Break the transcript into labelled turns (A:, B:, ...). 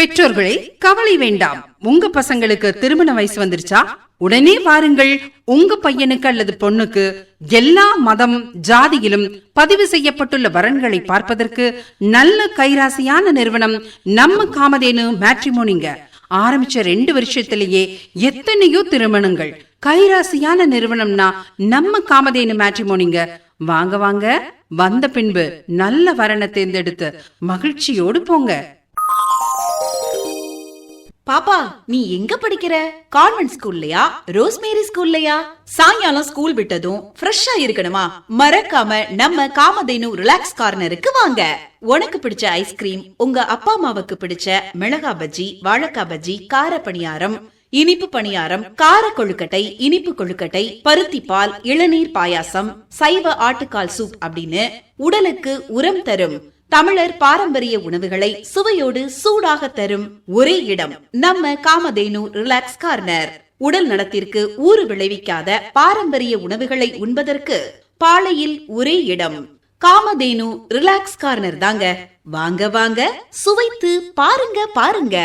A: பெற்றோர்களே கவலை வேண்டாம். உங்க பசங்களுக்கு திருமண வயசு வந்துருச்சா? உடனே வாருங்கள். உங்க பையனுக்கு அல்லது பொண்ணுக்கு எல்லா மதம் ஜாதியிலும் பதிவு செய்யப்பட்டுள்ள வரன்களை பார்ப்பதற்கு நல்ல கைராசியான நிறுவனம் நம்ம காமதேனு மேட்ரிமோனிங்க. ஆரம்பிச்ச 2 வருஷத்திலேயே எத்தனையோ திருமணங்கள். கைராசியான நிறுவனம்னா நம்ம காமதேனு மேட்ரிமோனிங்க. வாங்க வாங்க, வந்த பின்பு நல்ல வரனை தேர்ந்தெடுத்து மகிழ்ச்சியோடு போங்க.
B: பாப்பா, நீ எங்க படிக்கிற? கான்வென்ட் ஸ்கூல்லயா, ரோஸ்மேரி ஸ்கூல்லயா? சாயங்காலம் ஸ்கூல் விட்டதும் ஃப்ரெஷ்ஷா இருக்கணுமா? மறக்காம நம்ம காமதேனு ரிலாக்ஸ் கார்னருக்கு வாங்க. உனக்கு பிடிச்ச ஐஸ்கிரீம், உங்க அப்பா அம்மாவுக்கு பிடிச்ச மிளகா பஜ்ஜி, வாழைக்காய் பஜ்ஜி, கார பணியாரம், இனிப்பு பணியாரம், கார கொழுக்கட்டை, இனிப்பு கொழுக்கட்டை, பருத்திப்பால், இளநீர் பாயாசம், சைவ ஆட்டுக்கால் சூப் அப்படின்னு உடலுக்கு உரம் தரும் தமிழர் பாரம்பரிய உணவுகளை சுவையோடு சூடாக தரும் ஒரே இடம் நம்ம காமதேனு ரிலாக்ஸ் கார்னர். உடல் நலத்திற்கு ஊறு விளைவிக்காத பாரம்பரிய உணவுகளை உண்பதற்கு பாளையில் ஒரே இடம் காமதேனு ரிலாக்ஸ் கார்னர் தாங்க. வாங்க வாங்க, சுவைத்து பாருங்க பாருங்க.